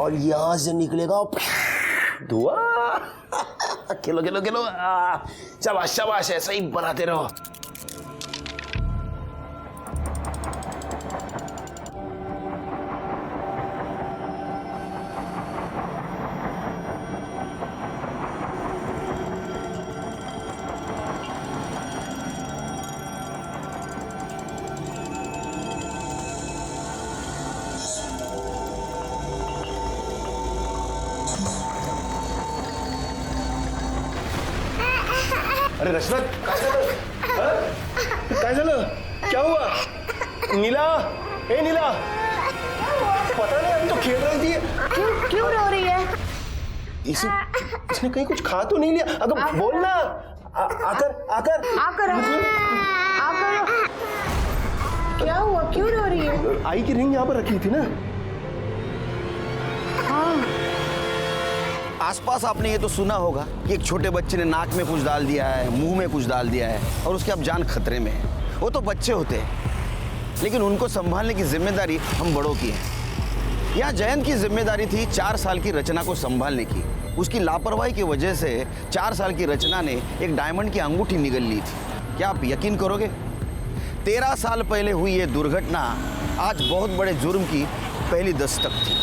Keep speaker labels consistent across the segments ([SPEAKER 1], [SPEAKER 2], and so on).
[SPEAKER 1] और यहाँ से निकलेगा धुआं। खेलो खेलो खेलो, शाबाश शाबाश, ऐसा ही बनाते रहो। अरे रचना, काय झालं? क्या हुआ? नीला, ए नीला, पता नहीं, अभी तो खेल रही थी।
[SPEAKER 2] क्यों रो रही है?
[SPEAKER 1] इसने कहीं कुछ खा तो नहीं लिया? अगर बोल ना। आकर
[SPEAKER 2] क्या हुआ, क्यों रो रही है?
[SPEAKER 1] आई की रिंग यहाँ पर रखी थी ना।
[SPEAKER 2] हाँ।
[SPEAKER 3] आसपास आपने ये तो सुना होगा कि एक छोटे बच्चे ने नाक में कुछ डाल दिया है, मुंह में कुछ डाल दिया है और उसकी अब जान खतरे में है। वो तो बच्चे होते हैं, लेकिन उनको संभालने की जिम्मेदारी हम बड़ों की है। यहाँ जयंत की जिम्मेदारी थी 4 साल की रचना को संभालने की। उसकी लापरवाही की वजह से 4 साल की रचना ने एक डायमंड की अंगूठी निगल ली थी। क्या आप यकीन करोगे, 13 साल पहले हुई ये दुर्घटना आज बहुत बड़े जुर्म की पहली दस्तक थी।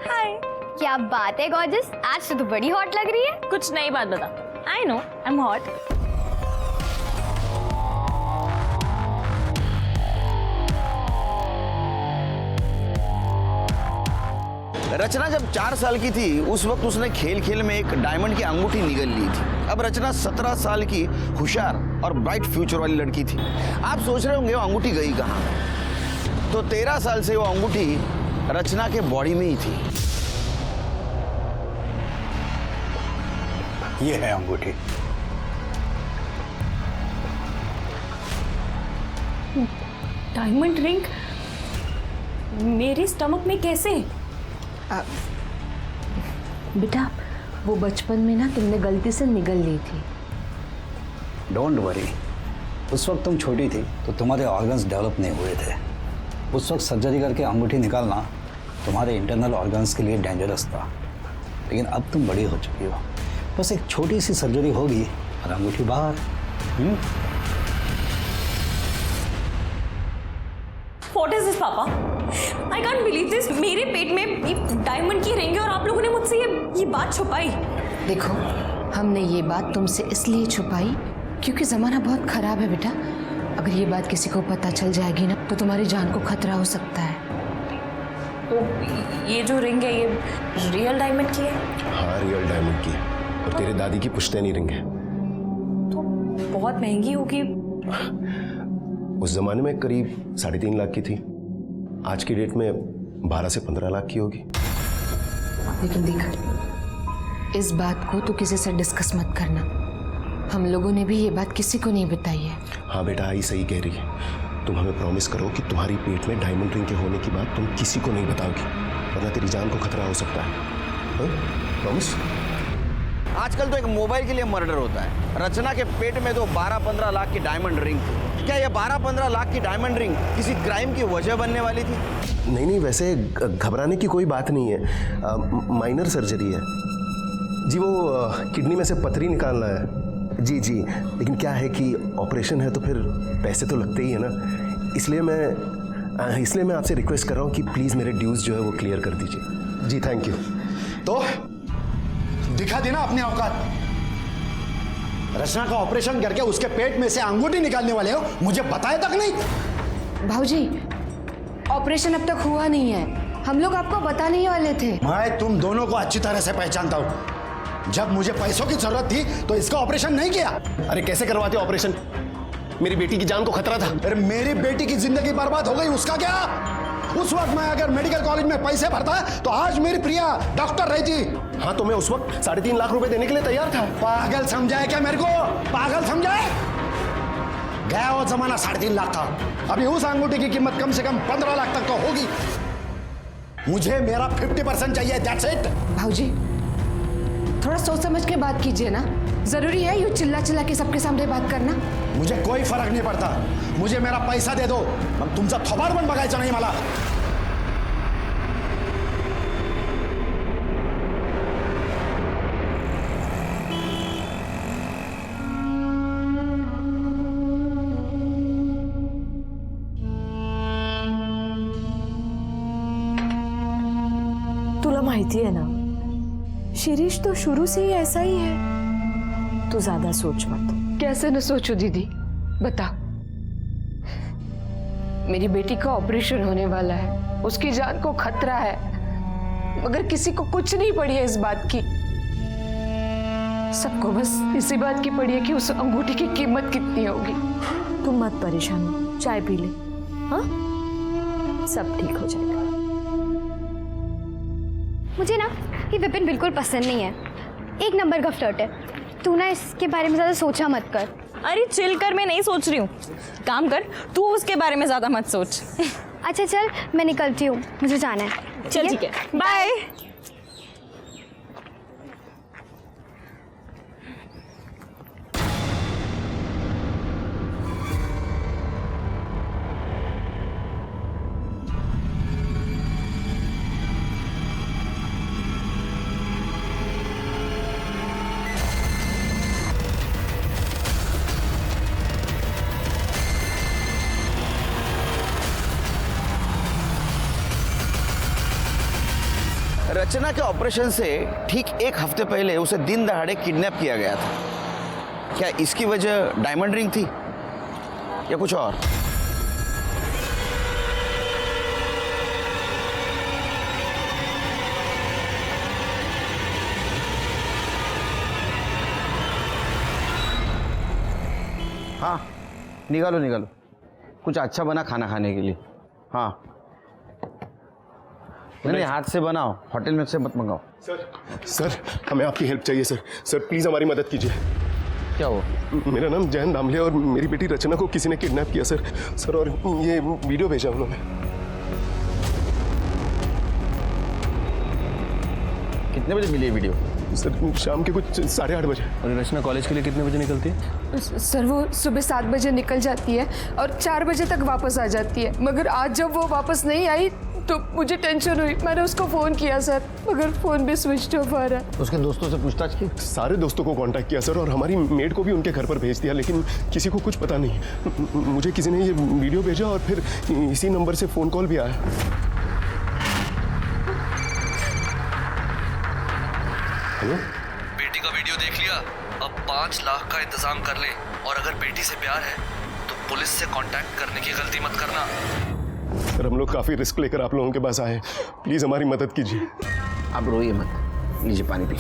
[SPEAKER 4] हाय, क्या बात है गॉर्जस, आज तो बड़ी हॉट लग रही है।
[SPEAKER 5] कुछ नई बात बता। I know I am hot.
[SPEAKER 3] Rachna जब 4 साल की थी उस वक्त उसने खेल खेल में एक डायमंड की अंगूठी निगल ली थी। अब रचना 17 साल की हुशार और ब्राइट फ्यूचर वाली लड़की थी। आप सोच रहे होंगे वो अंगूठी गई कहाँ? तो 13 साल से वो अंगूठी रचना के बॉडी में ही थी।
[SPEAKER 6] ये है अंगूठी।
[SPEAKER 5] डायमंड रिंग मेरे स्टमक में कैसे?
[SPEAKER 2] बेटा, वो बचपन में ना तुमने गलती से निगल ली थी।
[SPEAKER 6] डोंट वरी, उस वक्त तुम छोटी थी तो तुम्हारे ऑर्गन्स डेवलप नहीं हुए थे। उस वक्त सर्जरी करके अंगूठी निकालना तुम्हारे इंटरनल ऑर्गन्स के लिए डेंजरस था। लेकिन अब तुम बड़ी हो चुकी हो, बस एक छोटी सी सर्जरी होगी और अंगूठी बाहर।
[SPEAKER 5] What is this, पापा? I can't believe this. मेरे पेट में ये डायमंड की रिंग है और आप लोगों ने मुझसे ये बात छुपाई।
[SPEAKER 2] देखो, हमने ये बात तुमसे इसलिए छुपाई क्योंकि ज़माना बहुत ख़राब है बेटा। अगर ये बात किसी को पता चल जाएगी ना तो तुम्हारी जान को खतरा हो सकता है।
[SPEAKER 5] तो ये जो रिंग है ये रियल डायमंड की है?
[SPEAKER 1] हाँ, रियल डायमंड की और तेरे दादी की पुश्तैनी रिंग है।
[SPEAKER 5] तो बहुत महंगी होगी।
[SPEAKER 1] उस जमाने में करीब 3.5 लाख की थी। आज की डेट में 12 से 15 लाख की होगी।
[SPEAKER 2] लेकिन देख, इस बात को तो किसी से डिस्कस मत करना। हम लोगों ने भी ये बात किसी को नहीं बताई है। हाँ
[SPEAKER 1] बेटा, आई सही कह रही है। तुम हमें प्रॉमिस करो कि तुम्हारी पेट में डायमंड रिंग के होने की बात तुम किसी को नहीं बताओगी, वरना तेरी जान को खतरा हो सकता है। प्रॉमिस?
[SPEAKER 3] आजकल तो एक मोबाइल के लिए मर्डर होता है। रचना के पेट में तो 12-15 लाख की डायमंड रिंग थी। क्या ये 12-15 लाख की डायमंड रिंग किसी क्राइम की वजह बनने वाली थी?
[SPEAKER 1] नहीं, वैसे घबराने की कोई बात नहीं है। माइनर सर्जरी है जी। वो किडनी में से पथरी निकालना है। जी, लेकिन क्या है कि ऑपरेशन है तो फिर पैसे तो लगते ही है ना। इसलिए मैं आपसे रिक्वेस्ट कर रहा हूँ कि प्लीज़ मेरे ड्यूज़ जो है वो क्लियर कर दीजिए। जी, थैंक यू।
[SPEAKER 7] तो दिखा देना अपनी औकात। रचना का ऑपरेशन करके उसके पेट में से अंगूठी निकालने वाले हो, मुझे बताया तक नहीं।
[SPEAKER 2] भाऊजी, ऑपरेशन अब तक हुआ नहीं है। हम लोग आपको बताने ही वाले थे।
[SPEAKER 7] मैं तुम दोनों को अच्छी तरह से पहचानता हूँ। जब मुझे पैसों की जरूरत थी तो इसका ऑपरेशन नहीं किया।
[SPEAKER 1] अरे कैसे करवाते ऑपरेशन? मेरी बेटी की जान को खतरा था।
[SPEAKER 7] अरे मेरी बेटी की जिंदगी बर्बाद हो गई, उसका क्या? उस वक्त मैं अगर मेडिकल कॉलेज में पैसे भरता तो आज मेरी प्रिया डॉक्टर रहती।
[SPEAKER 1] हाँ, तो मैं उस वक्त 3.5 लाख रुपए देने के लिए तैयार था।
[SPEAKER 7] पागल समझाए क्या मेरे को? पागल समझाए? गया वो जमाना 3.5 लाख था। अभी उस अंगूठी की कीमत कम से कम 15 लाख तक तो होगी। मुझे मेरा 50% चाहिए, दैट्स इट।
[SPEAKER 2] भाऊजी, थोड़ा सोच समझ के बात कीजिए ना। जरूरी है यूं चिल्ला चिल्ला के सबके सामने बात करना?
[SPEAKER 7] मुझे कोई फरक नहीं पड़ता, मुझे मेरा पैसा दे दो, मग तुमचा थोबाड पण बघायचं नाही मला.
[SPEAKER 8] तुला माहिती है ना, शिरीष तो शुरू से ही ऐसा ही है. तू ज्यादा सोच मत.
[SPEAKER 2] कैसे न सोचूं दीदी, बता। मेरी बेटी का ऑपरेशन होने वाला है, उसकी जान को खतरा है, मगर किसी को कुछ नहीं पड़ी है इस बात की। सबको बस इसी बात की पड़ी है कि उस अंगूठी की कीमत कितनी होगी।
[SPEAKER 8] तुम मत परेशान हो, चाय पी ले. हाँ, सब ठीक हो जाएगा.
[SPEAKER 4] मुझे ना ये विपिन बिल्कुल पसंद नहीं है, एक नंबर का फ्लर्ट है. तू ना इसके बारे में ज़्यादा सोचा मत कर.
[SPEAKER 5] अरे चिल कर, मैं नहीं सोच रही हूँ. काम कर, तू उसके बारे में ज़्यादा मत सोच.
[SPEAKER 4] अच्छा चल, मैं निकलती हूँ, मुझे जाना है.
[SPEAKER 5] चल ठीक है, बाय.
[SPEAKER 3] रचना के ऑपरेशन से ठीक एक हफ्ते पहले उसे दिन दहाड़े किडनैप किया गया था. क्या इसकी वजह डायमंड रिंग थी या कुछ और? हाँ, निकालो निकालो, कुछ अच्छा बना खाना खाने के लिए. हाँ नहीं, हाथ से बनाओ, होटल में से मत मंगाओ.
[SPEAKER 1] सर हमें आपकी हेल्प चाहिए सर. सर प्लीज़ हमारी मदद कीजिए.
[SPEAKER 3] क्या हो?
[SPEAKER 1] मेरा नाम जयंत दामले और मेरी बेटी रचना को किसी ने किडनैप किया सर. सर और ये वीडियो भेजा उन्होंने.
[SPEAKER 3] कितने बजे मिली ये वीडियो?
[SPEAKER 1] सर शाम के कुछ 8:30 बजे.
[SPEAKER 9] और रचना कॉलेज के लिए कितने बजे निकलती है?
[SPEAKER 2] सर वो सुबह 7 बजे निकल जाती है और 4 बजे तक वापस आ जाती है, मगर आज जब वो वापस नहीं आई तो मुझे टेंशन हुई. मैंने उसको फ़ोन किया सर, मगर फ़ोन भी स्विच ऑफ आ रहा है.
[SPEAKER 3] उसके दोस्तों से पूछताछ की?
[SPEAKER 1] सारे दोस्तों को कांटेक्ट किया सर और हमारी मेड को भी उनके घर पर भेज दिया, लेकिन किसी को कुछ पता नहीं. मुझे किसी ने ये वीडियो भेजा और फिर इसी नंबर से फ़ोन कॉल भी आया. हेलो,
[SPEAKER 9] बेटी का वीडियो देख लिया? अब 5 लाख का इंतजाम कर ले, और अगर बेटी से प्यार है तो पुलिस से कांटेक्ट करने की गलती मत करना.
[SPEAKER 1] सर हम लोग काफ़ी रिस्क लेकर आप लोगों के पास आए हैं, प्लीज़ हमारी मदद कीजिए.
[SPEAKER 3] आप रोइए मत, लीजिए पानी पी.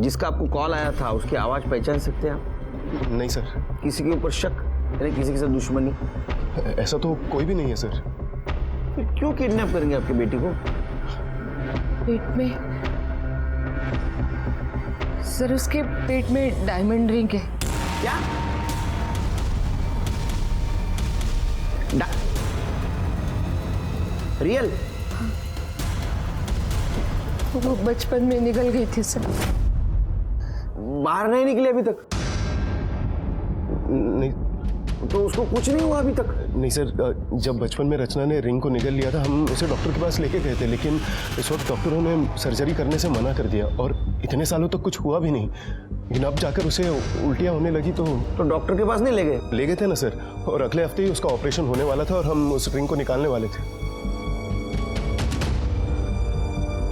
[SPEAKER 3] जिसका आपको कॉल आया था उसकी आवाज़ पहचान सकते हैं आप?
[SPEAKER 1] नहीं सर.
[SPEAKER 3] किसी के ऊपर शक यानी किसी के साथ दुश्मनी?
[SPEAKER 1] ऐसा तो कोई भी नहीं है सर.
[SPEAKER 3] फिर क्यों किडनैप करेंगे आपकी बेटी को?
[SPEAKER 2] पेट में सर, उसके पेट में डायमंड रिंग है.
[SPEAKER 3] क्या? रियल?
[SPEAKER 2] वो बचपन में निकल गई थी सर.
[SPEAKER 3] बाहर नहीं निकले अभी तक?
[SPEAKER 1] नहीं.
[SPEAKER 3] तो उसको कुछ नहीं हुआ अभी तक?
[SPEAKER 1] नहीं सर, जब बचपन में रचना ने रिंग को निगल लिया था हम उसे डॉक्टर के पास लेके गए थे, लेकिन इस वक्त डॉक्टरों ने सर्जरी करने से मना कर दिया और इतने सालों तक कुछ हुआ भी नहीं. लेकिन अब जाकर उसे उल्टियाँ होने लगी तो
[SPEAKER 3] डॉक्टर के पास नहीं ले गए?
[SPEAKER 1] ले गए थे ना सर, और अगले हफ्ते ही उसका ऑपरेशन होने वाला था और हम उस रिंग को निकालने वाले थे.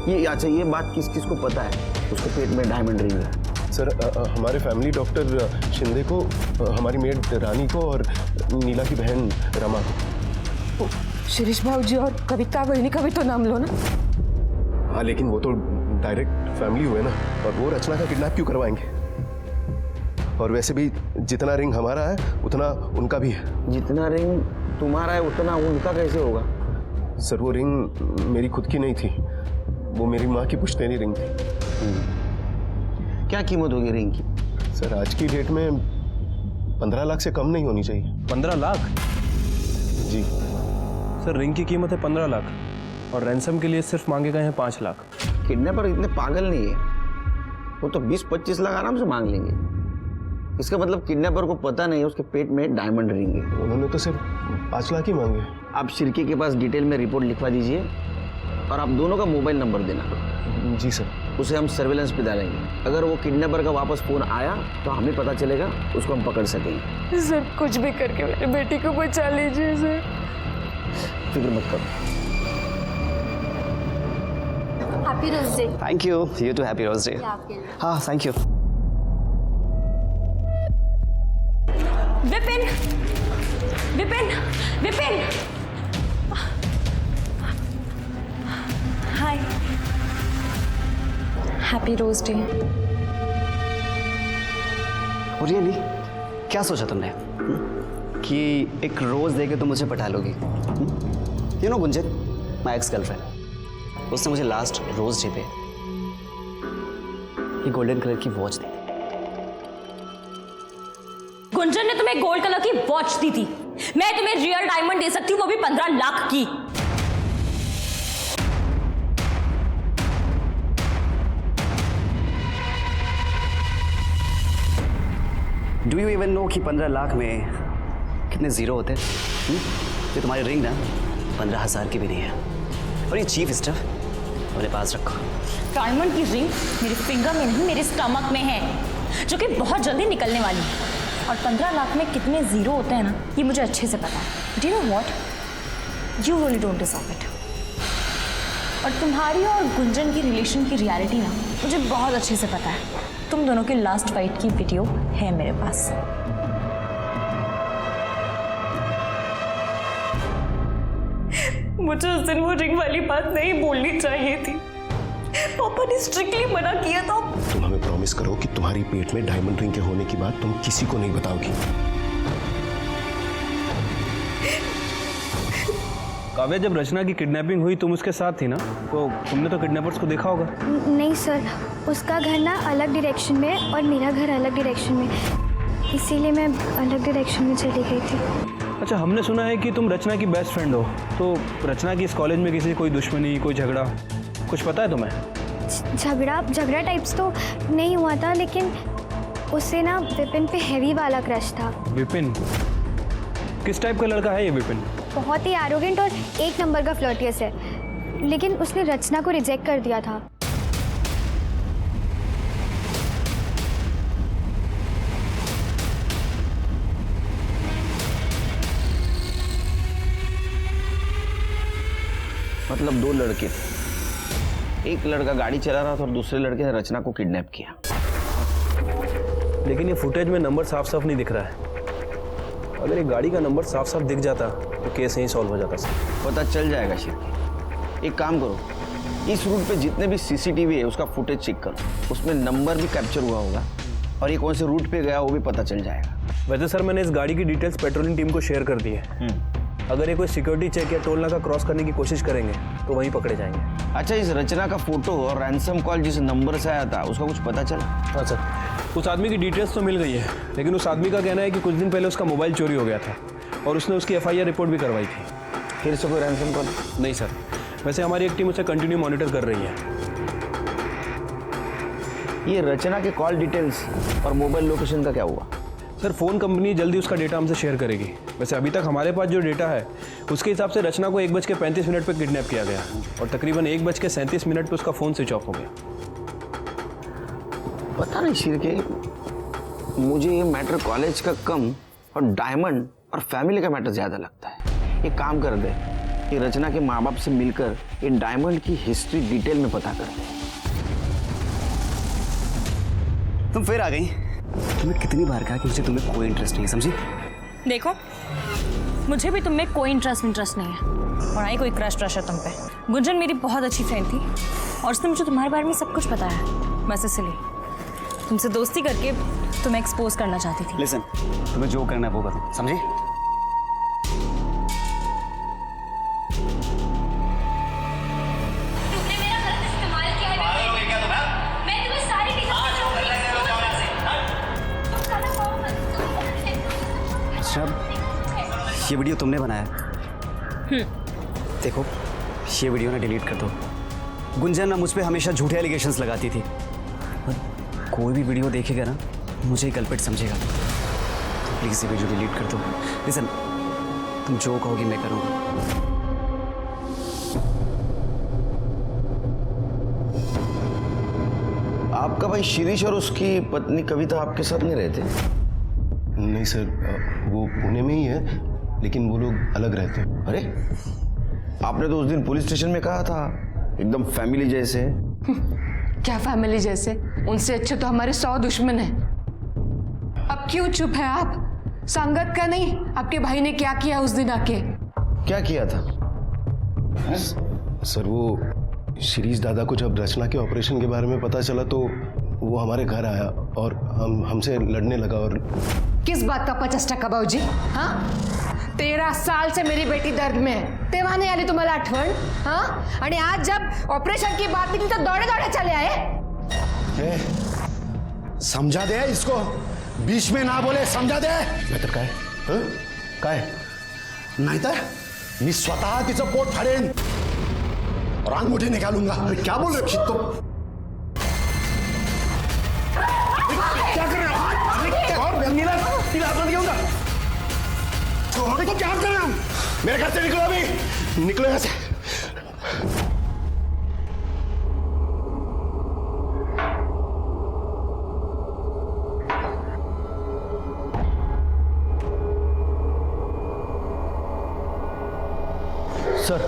[SPEAKER 3] ये अच्छा, ये बात किस किस को पता है उसके पेट में डायमंड रिंग है?
[SPEAKER 1] सर हमारे फैमिली डॉक्टर शिंदे को, हमारी मेड रानी को और नीला की बहन रमा को.
[SPEAKER 2] शिरीष भाऊजी और कविता बहनी का भी तो नाम लो ना.
[SPEAKER 1] हाँ लेकिन वो तो डायरेक्ट फैमिली हुए ना, और वो रचना का किडनैप क्यों करवाएंगे? और वैसे भी जितना रिंग हमारा है उतना उनका भी है.
[SPEAKER 3] जितना रिंग तुम्हारा है उतना उनका कैसे होगा?
[SPEAKER 1] सर वो रिंग मेरी खुद की नहीं थी, वो मेरी माँ की पुश्तैनी रिंग थी.
[SPEAKER 3] क्या कीमत होगी रिंग की?
[SPEAKER 1] सर आज की डेट में 15 लाख से कम नहीं होनी चाहिए.
[SPEAKER 9] 15 लाख?
[SPEAKER 1] जी
[SPEAKER 9] सर रिंग की कीमत है 15 लाख और रैंसम के लिए सिर्फ मांगे गए हैं 5 लाख.
[SPEAKER 3] किडनैपर इतने पागल नहीं है, वो तो 20-25 लाख आराम से मांग लेंगे। इसका मतलब किडनैपर को पता नहीं है उसके पेट में डायमंड रिंग है।
[SPEAKER 1] उन्होंने तो सिर्फ 5 लाख ही मांगे।
[SPEAKER 3] आप शिर्के के पास डिटेल में रिपोर्ट लिखवा दीजिए और आप दोनों का मोबाइल नंबर देना।
[SPEAKER 1] जी सर।
[SPEAKER 3] उसे हम सर्विलेंस पे डालेंगे। अगर वो किडनैपर का वापस फोन आया तो हमें पता चलेगा, उसको हम पकड़ सकेंगे।
[SPEAKER 2] सर कुछ भी करके मेरे बेटी को बचा लीजिए सर।
[SPEAKER 3] फिक्र मत करो।
[SPEAKER 4] Happy rose day.
[SPEAKER 10] Thank you, you too, happy rose day. हाँ thank you.
[SPEAKER 5] Vipin, Vipin, Vipin, hi, happy rose day.
[SPEAKER 10] Really क्या सोचा तुमने कि एक रोज देके तुम मुझे पटा लोगी? You know Gunjan, my ex girlfriend, उसने मुझे लास्ट रोज डे पे ये गोल्डन कलर की वॉच दी थी।
[SPEAKER 5] गुंजन ने तुम्हें गोल्ड कलर की वॉच दी थी। मैं तुम्हें रियल डायमंड दे सकती हूँ, वो भी 15 लाख की।
[SPEAKER 10] डू यू इवन नो कि 15 लाख में कितने जीरो होते हैं? ये तुम्हारी रिंग ना 15,000 की भी नहीं है, और ये चीफ स्टफ अपने पास रखो।
[SPEAKER 5] डायमंड की रिंग मेरे फिंगर में नहीं, मेरे स्टमक में है, जो कि बहुत जल्दी निकलने वाली है। और 15 लाख में कितने जीरो होते हैं ना, ये मुझे अच्छे से पता है। Do you know what, you really don't deserve it. और तुम्हारी और गुंजन की रिलेशन की रियलिटी ना मुझे बहुत अच्छे से पता है। तुम दोनों की लास्ट फाइट की वीडियो है मेरे पास। मुझे उस दिन वो रिंग वाली बात नहीं बोलनी चाहिए थी। पापा ने स्ट्रिक्टली मना किया था।
[SPEAKER 1] तुम हमें प्रॉमिस करो कि तुम्हारी पेट में डायमंड रिंग के होने की बात तुम किसी को नहीं बताओगी।
[SPEAKER 11] काव्या, जब रचना की किडनैपिंग हुई तुम उसके साथ थी ना, तो तुमने तो किडनैपर्स को देखा होगा।
[SPEAKER 4] नहीं सर, उसका घर ना अलग डायरेक्शन में है और मेरा घर अलग डायरेक्शन में, इसीलिए मैं अलग डायरेक्शन में चली गई थी।
[SPEAKER 11] अच्छा, हमने सुना है कि तुम रचना की बेस्ट फ्रेंड हो, तो रचना की इस कॉलेज में किसी कोई दुश्मनी, कोई झगड़ा, कुछ पता है तुम्हें?
[SPEAKER 4] झगड़ा टाइप्स तो नहीं हुआ था, लेकिन उससे ना विपिन पे हैवी वाला क्रश था।
[SPEAKER 11] विपिन? किस टाइप का लड़का है ये विपिन?
[SPEAKER 4] बहुत ही एरोगेंट और एक नंबर का फ्लर्टियस है, लेकिन उसने रचना को रिजेक्ट कर दिया था।
[SPEAKER 3] मतलब 2 लड़के थे, एक लड़का गाड़ी चला रहा था और दूसरे लड़के ने रचना को किडनैप किया।
[SPEAKER 11] लेकिन ये फुटेज में नंबर साफ साफ नहीं दिख रहा है। अगर ये गाड़ी का नंबर साफ साफ दिख जाता तो केस यहीं सॉल्व हो जाता सर।
[SPEAKER 3] पता चल जाएगा शिरके। एक काम करो, इस रूट पे जितने भी सीसीटीवी है उसका फुटेज चेक करो, उसमें नंबर भी कैप्चर हुआ होगा और ये कौन से रूट पे गया वो भी पता चल जाएगा।
[SPEAKER 11] वैसे सर, मैंने इस गाड़ी की डिटेल्स पेट्रोलिंग टीम को शेयर कर दी है। अगर ये कोई सिक्योरिटी चेक या टोल नाका क्रॉस करने की कोशिश करेंगे तो वहीं पकड़े जाएंगे।
[SPEAKER 3] अच्छा, इस रचना का फोटो और रैंसम कॉल जिस नंबर से आया था उसका कुछ पता चला?
[SPEAKER 11] हाँ सर, उस आदमी की डिटेल्स तो मिल गई है, लेकिन उस आदमी का कहना है कि कुछ दिन पहले उसका मोबाइल चोरी हो गया था और उसने उसकी FIR रिपोर्ट भी करवाई थी।
[SPEAKER 3] फिर से कोई रैंसम कॉल?
[SPEAKER 11] नहीं सर, वैसे हमारी एक टीम उसे कंटिन्यू मॉनिटर कर रही है।
[SPEAKER 3] ये रचना के कॉल डिटेल्स और मोबाइल लोकेशन का क्या हुआ?
[SPEAKER 11] सर, फ़ोन कंपनी जल्दी उसका डेटा हमसे शेयर करेगी। वैसे अभी तक हमारे पास जो डेटा है उसके हिसाब से रचना को 1:35 पर किडनैप किया गया और तकरीबन 1:37 पर उसका फ़ोन स्विच ऑफ हो गया।
[SPEAKER 3] पता नहीं शिरके, मुझे ये मैटर कॉलेज का कम और डायमंड और फैमिली का मैटर ज़्यादा लगता है। एक काम कर दे, ये रचना के माँ बाप से मिलकर ये डायमंड की हिस्ट्री डिटेल में पता कर दे।
[SPEAKER 10] तुम फिर आ गई। तुम्हें कितनी बार कहा कि मुझे तुम्हें कोई इंटरेस्ट नहीं है, समझी?
[SPEAKER 5] देखो, मुझे भी तुम में कोई इंटरेस्ट नहीं है और आई कोई क्रश है तुम पे। गुंजन मेरी बहुत अच्छी फ्रेंड थी और उसने मुझे तुम्हारे बारे में सब कुछ बताया। बस इसलिए तुमसे दोस्ती करके तुम्हें एक्सपोज करना चाहती थी।
[SPEAKER 10] लिसन, तुम्हें जो करना है वो करो, समझी? ये वीडियो तुमने बनाया? देखो, ये वीडियो ना डिलीट कर दो, गुंजन ना मुझ पे हमेशा झूठे एलिगेशंस लगाती थी। और कोई भी वीडियो देखेगा ना मुझे ही कल्प्रिट समझेगा। तो प्लीज़ ये वीडियो डिलीट कर दो। लिसन, तुम जो कहोगी मैं करूँगा।
[SPEAKER 3] आपका भाई शिरीष और उसकी पत्नी कविता आपके साथ नहीं रहते?
[SPEAKER 1] नहीं सर, वो पुणे में ही है, लेकिन वो लोग अलग रहते हैं।
[SPEAKER 3] अरे, आपने तो उस दिन पुलिस स्टेशन में कहा था एकदम फैमिली जैसे।
[SPEAKER 2] क्या फैमिली जैसे? उनसे अच्छे तो हमारे 100 दुश्मन हैं। अब क्यों चुप है आप? संगत का नहीं, आपके भाई ने क्या किया उस दिन आके?
[SPEAKER 3] क्या किया था?
[SPEAKER 1] सर वो शिरीष दादा को जब रचना के ऑपरेशन के बारे में पता चला तो वो हमारे घर आया और हमसे लड़ने लगा। और
[SPEAKER 2] किस बात का 50% बाबूजी? हाँ, 13 साल से मेरी बेटी दर्द में है, तेव्हा नहीं आली तुम्हाला आठवण? हाँ, आणि आज जब ऑपरेशन की बात निकली तो दौड़े दौड़े चले आए।
[SPEAKER 7] समझा दे इसको, बीच में ना बोले, समझा दे।
[SPEAKER 1] नाहीतर काय? हं? काय?
[SPEAKER 7] नाहीतर मी स्वतः तिचं पोट फाडेन और अंगूठी निकालूंगा। अरे क्या बोल रहे हो तुम? क्या कर रहे हो? और नीला घेऊन जा। तो क्या कर रहे हो? मेरे घर से निकलो अभी, निकलो यहाँ से।
[SPEAKER 12] सर,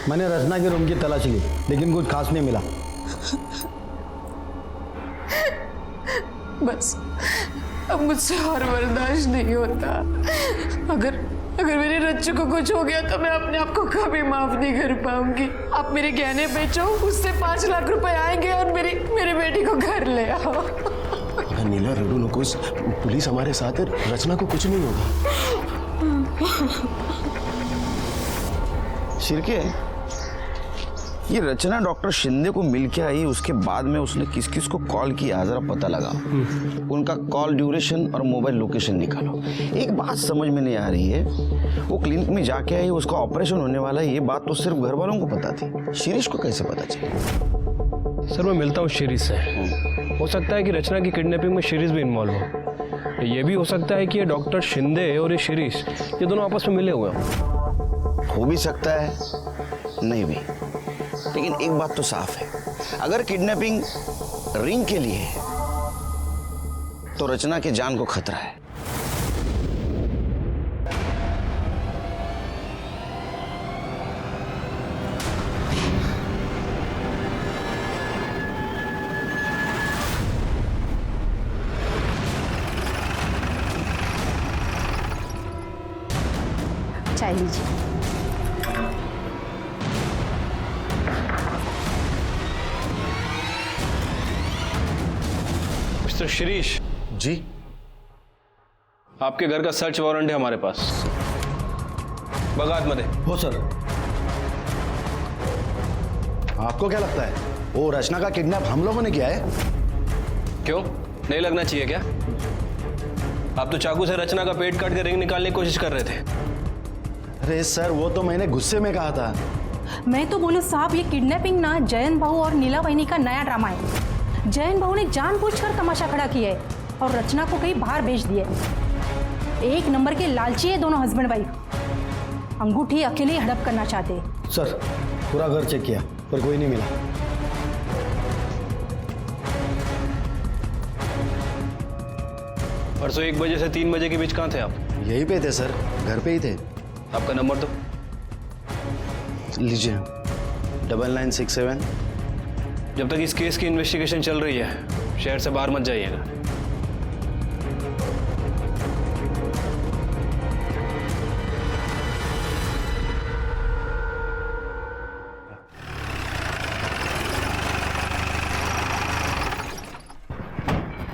[SPEAKER 12] मैंने रचना के रूम की तलाशी ली, लेकिन कुछ खास नहीं मिला।
[SPEAKER 2] बस अब मुझसे और बर्दाश्त नहीं होता। अगर मेरे रच्चू को कुछ हो गया तो मैं अपने आप को कभी माफ नहीं कर पाऊंगी। आप मेरे गहने बेचो, उससे 5 लाख रुपए आएंगे और मेरी बेटी को घर ले आओ।
[SPEAKER 1] नीला रडू नकोस, पुलिस हमारे साथ है, रचना को कुछ नहीं होगा।
[SPEAKER 3] शिर्के, ये रचना डॉक्टर शिंदे को मिल के आई, उसके बाद में उसने किस किस को कॉल किया जरा पता लगा। उनका कॉल ड्यूरेशन और मोबाइल लोकेशन निकालो। एक बात समझ में नहीं आ रही है, वो क्लिनिक में जाके आई, उसका ऑपरेशन होने वाला है, ये बात तो सिर्फ घर वालों को पता थी, शिरीष को कैसे पता चला?
[SPEAKER 11] सर मैं मिलता हूँ शिरीष से। हो सकता है कि रचना की किडनैपिंग में शिरीष भी इन्वॉल्व हो। ये भी हो सकता है कि ये डॉक्टर शिंदे और ये शिरीष, ये दोनों आपस में मिले हुए हों।
[SPEAKER 3] हो भी सकता है, नहीं भी। लेकिन एक बात तो साफ है, अगर किडनैपिंग रिंग के लिए है तो रचना की जान को खतरा है।
[SPEAKER 8] चाय लीजिए।
[SPEAKER 11] मिस्टर शिरीष
[SPEAKER 1] जी,
[SPEAKER 11] आपके घर का सर्च वारंट है हमारे पास। बगात मध्ये।
[SPEAKER 12] हो सर।
[SPEAKER 7] आपको क्या लगता है वो रचना का किडनैप हम लोगों ने किया है?
[SPEAKER 11] क्यों, नहीं लगना चाहिए क्या? आप तो चाकू से रचना का पेट काट के रिंग निकालने की कोशिश कर रहे थे।
[SPEAKER 7] अरे सर, वो तो मैंने गुस्से में कहा था।
[SPEAKER 8] मैं तो बोलूं साहब, ये किडनैपिंग ना जयन भाऊ और नीला बहनी का नया ड्रामा है। जयन भाऊ ने जानबूझकर तमाशा खड़ा किया है और रचना को कहीं बाहर भेज दिया है। एक नंबर के लालची है दोनों हस्बैंड वाइफ। अंगूठी अकेले हड़प करना चाहते हैं।
[SPEAKER 12] सर, पूरा घर चेक किया पर कोई नहीं मिला।
[SPEAKER 11] परसों 1 बजे से 3 बजे के बीच कहाँ थे आप?
[SPEAKER 7] यहीं पे थे सर, घर पे ही थे।
[SPEAKER 11] आपका नंबर तो
[SPEAKER 7] लीजिए, 9967।
[SPEAKER 11] जब तक इस केस की इन्वेस्टिगेशन चल रही है शहर से बाहर मत जाइएगा।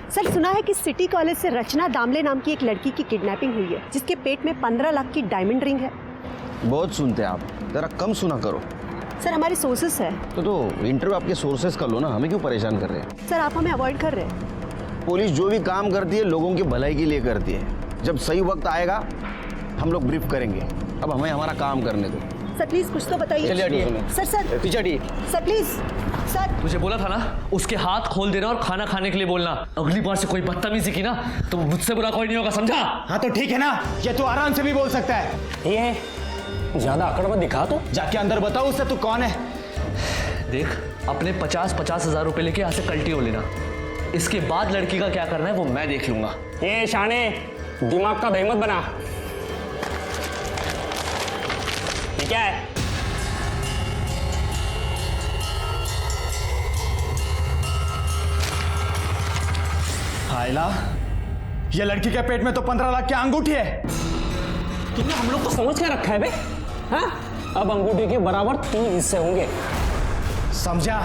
[SPEAKER 13] सर, सुना है कि सिटी कॉलेज से रचना दामले नाम की एक लड़की की किडनैपिंग हुई है, जिसके पेट में 15 लाख की डायमंड रिंग है।
[SPEAKER 3] बहुत सुनते हैं आप, जरा कम सुना करो।
[SPEAKER 13] सर, हमारे सोर्सेस है।
[SPEAKER 3] तो इंटरव्यू आपके सोर्सेस का लो ना, हमें क्यों परेशान कर रहे हैं?
[SPEAKER 13] सर, आप हमें अवॉइड कर रहे हैं।
[SPEAKER 3] पुलिस जो भी काम करती है लोगों की भलाई के लिए करती है। जब सही वक्त आएगा हम लोग ब्रीफ करेंगे, अब हमें हमारा काम करने दो।
[SPEAKER 13] सर प्लीज कुछ तो बताइए।
[SPEAKER 3] चलिए हटिए।
[SPEAKER 13] सर
[SPEAKER 3] पीछे हटिए।
[SPEAKER 13] Sir please. सर
[SPEAKER 9] तुझे बोला था ना उसके हाथ खोल देना और खाना खाने के लिए बोलना। अगली बार से कोई बदतमीजी की ना तो मुझसे बुरा कोई नहीं होगा, समझा?
[SPEAKER 12] हाँ तो ठीक है ना, ये तू आराम से भी बोल सकता है। ये ज्यादा अकड़ मत दिखा, तो जाके अंदर बताओ उससे तू कौन है।
[SPEAKER 9] देख, अपने 50-50 हजार रुपए लेके यहाँ से कल्टी हो लेना। इसके बाद लड़की का क्या करना है वो मैं देख लूंगा।
[SPEAKER 12] ये शाने, दिमाग का दही मत बना। ये क्या है? हायला, ये लड़की के पेट में तो 15 लाख की अंगूठी है। तुमने हम लोग को समझ क्या रखा है बे? हाँ? अब अंगूठी के बराबर 3 हिस्से होंगे, समझा?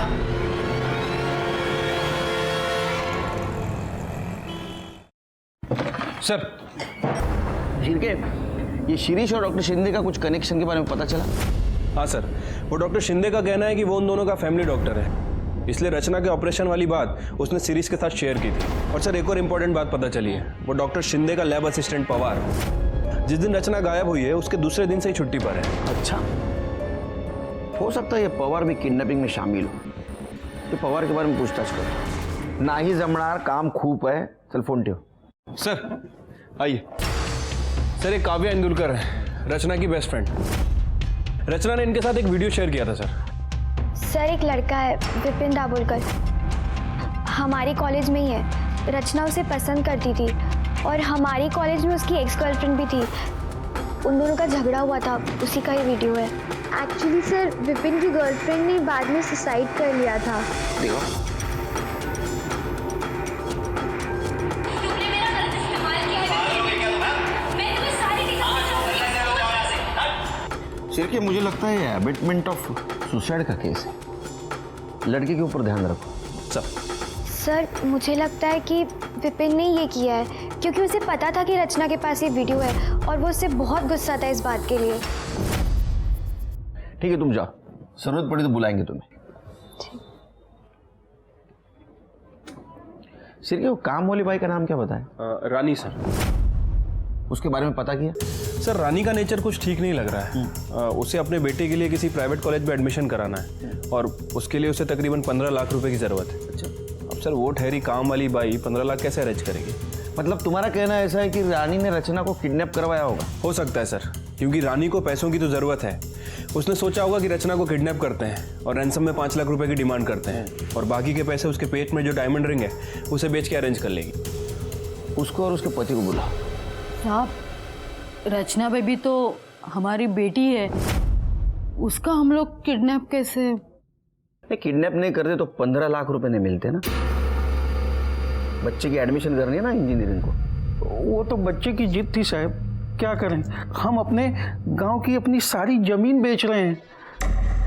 [SPEAKER 11] सर,
[SPEAKER 3] शिर्के, ये शिरीष और डॉक्टर शिंदे का कुछ कनेक्शन के बारे में पता चला?
[SPEAKER 11] हाँ सर, वो डॉक्टर शिंदे का कहना है कि वो उन दोनों का फैमिली डॉक्टर है, इसलिए रचना के ऑपरेशन वाली बात उसने सीरीज के साथ शेयर की थी। और सर, एक और इम्पोर्टेंट बात पता चली है, वो डॉक्टर शिंदे का लैब असिस्टेंट पवार जिस दिन रचना गायब हुई है उसके दूसरे दिन से ही छुट्टी पर है।
[SPEAKER 3] अच्छा, हो सकता है ये पवार भी किडनैपिंग में शामिल हो। तो पवार के बारे में पूछताछ करो। ना ही जमणार, काम खूब है। चल फोन टियो।
[SPEAKER 11] सर आइए। सर, एक काव्या इंदुलकर है, रचना की बेस्ट फ्रेंड। रचना ने इनके साथ एक वीडियो शेयर किया था सर।
[SPEAKER 4] सर, एक लड़का है विपिन दाभोलकर, हमारे कॉलेज में ही है। रचना उसे पसंद करती थी और हमारी कॉलेज में उसकी एक्स गर्लफ्रेंड भी थी। उन दोनों का झगड़ा हुआ था, उसी का ये वीडियो है। एक्चुअली सर, विपिन की गर्लफ्रेंड ने बाद में सुसाइड कर लिया था।
[SPEAKER 3] देखो, सिर्फ मुझे लगता है एबेटमेंट ऑफ सुसाइड का केस है। लड़के के ऊपर ध्यान रखो।
[SPEAKER 4] सर, मुझे लगता है कि विपिन ने ये किया है क्योंकि उसे पता था कि रचना के पास ये वीडियो है और वो उससे बहुत गुस्सा था इस बात के लिए।
[SPEAKER 3] ठीक है, तुम जाओ, जरूरत पड़ी तो बुलाएंगे तुम्हें। सिर्फ वो काम वाली बाई का नाम क्या बताया?
[SPEAKER 11] रानी सर।
[SPEAKER 3] उसके बारे में पता किया?
[SPEAKER 11] सर, रानी का नेचर कुछ ठीक नहीं लग रहा है। उसे अपने बेटे के लिए किसी प्राइवेट कॉलेज में एडमिशन कराना है और उसके लिए उसे तकरीबन 15 लाख रुपए की ज़रूरत है।
[SPEAKER 3] अच्छा।
[SPEAKER 11] अब सर, वो ठहरी काम वाली बाई 15 लाख कैसे अरेंज करेगी?
[SPEAKER 3] मतलब तुम्हारा कहना ऐसा है कि रानी ने रचना को किडनैप करवाया होगा?
[SPEAKER 11] हो सकता है सर, क्योंकि रानी को पैसों की तो ज़रूरत है। उसने सोचा होगा कि रचना को किडनैप करते हैं और रैंसम में 5 लाख रुपए की डिमांड करते हैं और बाकी के पैसे उसके पेट में जो डायमंड रिंग है उसे बेच के अरेंज कर लेगी।
[SPEAKER 3] उसको और उसके पति को बुलाओ।
[SPEAKER 8] साहब, रचना बेबी तो हमारी बेटी है, उसका हम लोग किडनैप कैसे?
[SPEAKER 3] किडनैप नहीं करते तो 15 लाख रुपए नहीं मिलते ना। बच्चे की एडमिशन करनी है ना इंजीनियरिंग को।
[SPEAKER 12] वो तो बच्चे की जिद थी साहब, क्या करें। हम अपने गांव की अपनी सारी जमीन बेच रहे हैं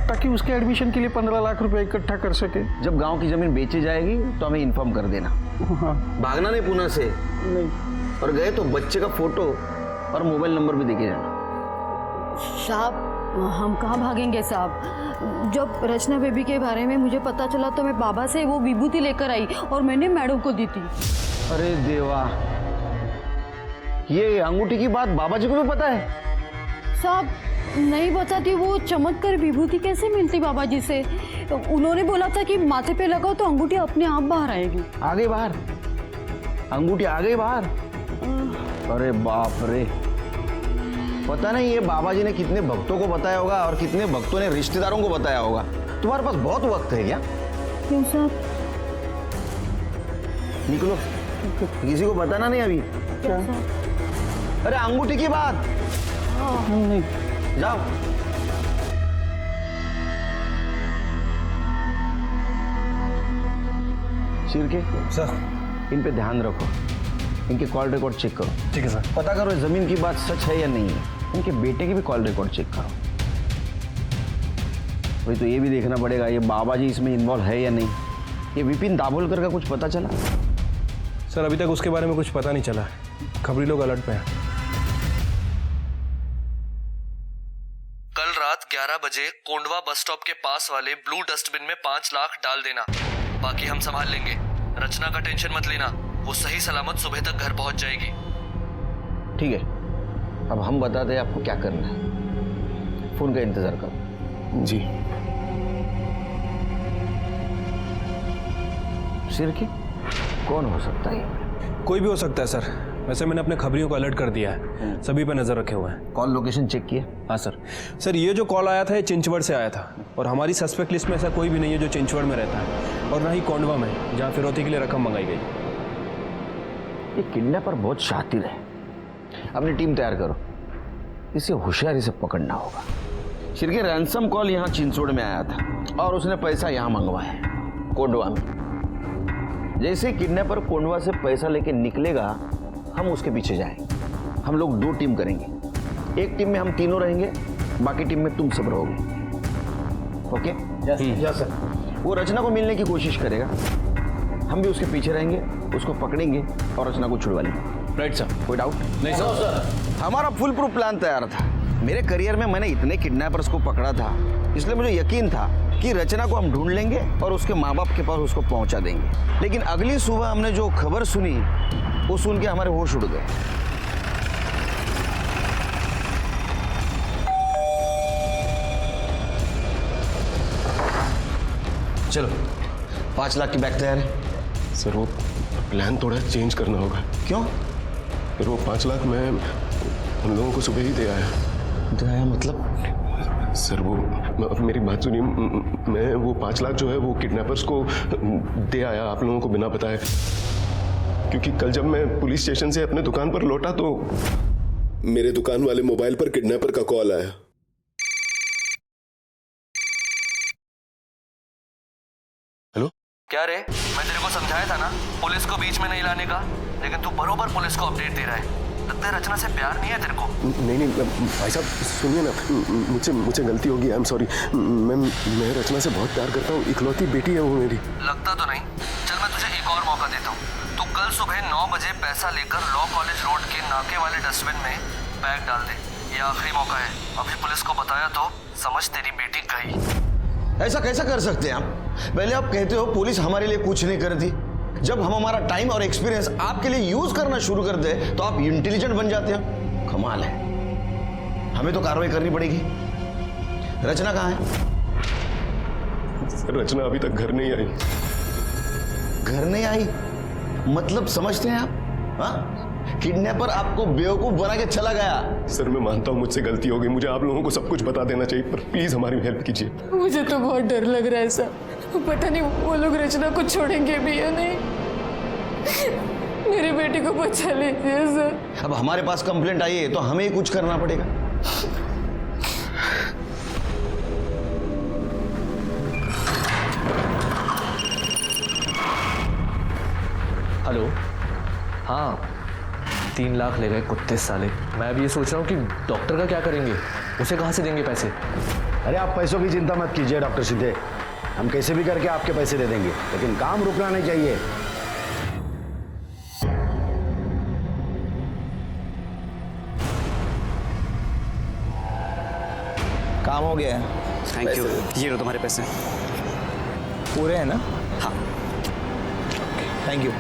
[SPEAKER 12] ताकि उसके एडमिशन के लिए 15 लाख रुपए इकट्ठा कर सके।
[SPEAKER 3] जब गांव की जमीन बेची जाएगी तो हमें इन्फॉर्म कर देना।
[SPEAKER 12] हाँ।
[SPEAKER 3] भागना नहीं पुणे से।
[SPEAKER 12] नहीं।
[SPEAKER 3] और गए तो बच्चे का फोटो और मोबाइल नंबर भी देके जाना।
[SPEAKER 8] साहब, हम कहाँ भागेंगे साहब। जब रचना बेबी के बारे में मुझे पता चला तो मैं बाबा से वो विभूति लेकर आई और मैंने मैडम को दी थी।
[SPEAKER 3] अरे देवा, ये अंगूठी की बात बाबा जी को भी पता है?
[SPEAKER 8] साहब, नहीं बताती वो चमक कर विभूति कैसे मिलती बाबा जी से। उन्होंने बोला था कि माथे पे लगाओ तो अंगूठी अपने आप बाहर आएगी।
[SPEAKER 3] आ गई बाहर? अंगूठी आ गई बाहर? अरे बाप रे, पता नहीं ये बाबा जी ने कितने भक्तों को बताया होगा और कितने भक्तों ने रिश्तेदारों को बताया होगा। तुम्हारे पास बहुत वक्त है क्या?
[SPEAKER 8] क्यों साहब?
[SPEAKER 3] निकलो, किसी को बताना नहीं अभी।
[SPEAKER 8] क्या?
[SPEAKER 3] अरे अंगूठी की बात।
[SPEAKER 12] नहीं,
[SPEAKER 3] जाओ। शिर्के
[SPEAKER 11] सर,
[SPEAKER 3] इन पे ध्यान रखो, इनके कॉल रिकॉर्ड चेक करो।
[SPEAKER 11] ठीक है सर।
[SPEAKER 3] पता करो जमीन की बात सच है या नहीं है। इनके बेटे की भी कॉल रिकॉर्ड चेक करो। वही तो ये भी देखना पड़ेगा ये बाबा जी इसमें इन्वॉल्व है या नहीं। ये विपिन दाभोलकर का कुछ पता चला?
[SPEAKER 11] सर, अभी तक उसके बारे में कुछ पता नहीं चला। खबरी लोग अलर्ट पे हैं।
[SPEAKER 9] कल रात 11 बजे कोंडवा बस स्टॉप के पास वाले ब्लू डस्टबिन में 5 लाख डाल देना, बाकी हम संभाल लेंगे। रचना का टेंशन मत लेना, वो सही सलामत सुबह तक घर पहुंच जाएगी।
[SPEAKER 3] ठीक है, अब हम बताते हैं आपको क्या करना है। फोन का इंतजार करो।
[SPEAKER 11] जी।
[SPEAKER 3] सिरकी? कौन हो सकता है?
[SPEAKER 11] कोई भी हो सकता है सर। वैसे मैंने अपने खबरियों को अलर्ट कर दिया है, सभी पे नजर रखे हुए हैं।
[SPEAKER 3] कॉल लोकेशन चेक किया?
[SPEAKER 11] हाँ सर। सर ये जो कॉल आया था ये चिंचवड़ से आया था और हमारी सस्पेक्ट लिस्ट में ऐसा कोई भी नहीं है जो चिंचवड़ में रहता है और ना ही कोंडवा में जहाँ फिरौती के लिए रकम मंगाई गई।
[SPEAKER 3] ये किडनैपर बहुत शातिर है। अपनी टीम तैयार करो, इसे होशियारी से पकड़ना होगा। शिरके रैंसम कॉल यहाँ चिंचवड़ में आया था और उसने पैसा यहाँ मंगवाया कोंडवा में। जैसे किडनैपर कोंडवा से पैसा लेके निकलेगा हम उसके पीछे जाएंगे। हम लोग 2 टीम करेंगे, एक टीम में हम तीनों रहेंगे, बाकी टीम में तुम सब रहोगे। ओके?
[SPEAKER 6] Yes sir.
[SPEAKER 3] वो रचना को मिलने की कोशिश करेगा, हम भी उसके पीछे रहेंगे, उसको पकड़ेंगे और रचना को छुड़वा लेंगे।
[SPEAKER 11] Right sir.
[SPEAKER 3] कोई डाउट?
[SPEAKER 11] नहीं सर।
[SPEAKER 3] हमारा फुल प्रूफ प्लान तैयार था। मेरे करियर में मैंने इतने किडनैपर्स को पकड़ा था, इसलिए मुझे यकीन था कि रचना को हम ढूंढ लेंगे और उसके माँ बाप के पास उसको पहुंचा देंगे। लेकिन अगली सुबह हमने जो खबर सुनी वो सुन के हमारे होश उड़ गए। चलो 5 लाख की बैग तैयार है।
[SPEAKER 1] सर वो प्लान थोड़ा चेंज करना होगा।
[SPEAKER 3] क्यों?
[SPEAKER 1] फिर वो 5 लाख मैं उन लोगों को सुबह ही दे आया।
[SPEAKER 3] दे आया मतलब?
[SPEAKER 1] सर वो मेरी बात सुनिए, मैं वो 5 लाख जो है वो किडनैपर्स को दे आया आप लोगों को बिना बताए, क्योंकि कल जब मैं पुलिस स्टेशन से अपने दुकान पर लौटा तो मेरे दुकान वाले मोबाइल पर किडनैपर का कॉल आया। हेलो?
[SPEAKER 9] क्या रे, मैं तेरे को समझाया था ना पुलिस को बीच में नहीं लाने का, लेकिन तू बरोबर पुलिस को अपडेट दे रहा है। लगता है रचना से प्यार नहीं है तेरे को।
[SPEAKER 1] नहीं भाई साहब सुनिए ना, मुझसे गलती होगी, आई एम सॉरी। मैं रचना से बहुत प्यार करता हूँ, इकलौती बेटी है वो मेरी।
[SPEAKER 9] लगता तो नहीं। चल मैं तुझे एक और मौका देता हूँ। तू कल सुबह 9 बजे पैसा लेकर लॉ कॉलेज रोड के नाके वाले डस्टबिन में बैग डाल दे। ये आखिरी मौका है। अभी पुलिस को बताया तो समझ तेरी बेटी गई।
[SPEAKER 3] ऐसा कैसा कर सकते हैं आप? पहले आप कहते हो पुलिस हमारे लिए कुछ नहीं करती, जब हम हमारा टाइम और एक्सपीरियंस आपके लिए यूज करना शुरू करते हैं तो आप इंटेलिजेंट बन जाते हो। कमाल है। हमें तो कार्रवाई करनी पड़ेगी। रचना कहाँ है?
[SPEAKER 1] रचना अभी तक घर नहीं आई।
[SPEAKER 3] घर नहीं आई मतलब समझते हैं आप? हाँ? किडनैपर आपको बेवकूफ बना के चला गया।
[SPEAKER 1] सर मैं मानता हूँ मुझसे गलती हो गई, मुझे आप लोगों को सब कुछ बता देना चाहिए, पर प्लीज हमारी हेल्प कीजिए।
[SPEAKER 2] मुझे तो बहुत डर लग रहा है सर, पता नहीं वो लोग रचना को छोड़ेंगे भी या नहीं। मेरी बेटी को बचा लीजिए सर।
[SPEAKER 3] अब हमारे पास कंप्लेंट आई है तो हमें ही कुछ करना पड़ेगा।
[SPEAKER 9] हेलो? हाँ 3 लाख ले गए कुत्ते साले। मैं भी ये सोच रहा हूँ कि डॉक्टर का क्या करेंगे, उसे कहाँ से देंगे पैसे?
[SPEAKER 6] अरे आप पैसों की चिंता मत कीजिए डॉक्टर शिंदे, हम कैसे भी करके आपके पैसे दे देंगे, लेकिन काम रुकना नहीं चाहिए।
[SPEAKER 3] काम हो गया है।
[SPEAKER 10] Thank you. ये लो तुम्हारे पैसे।
[SPEAKER 12] पूरे हैं ना?
[SPEAKER 10] हाँ।
[SPEAKER 3] Thank you.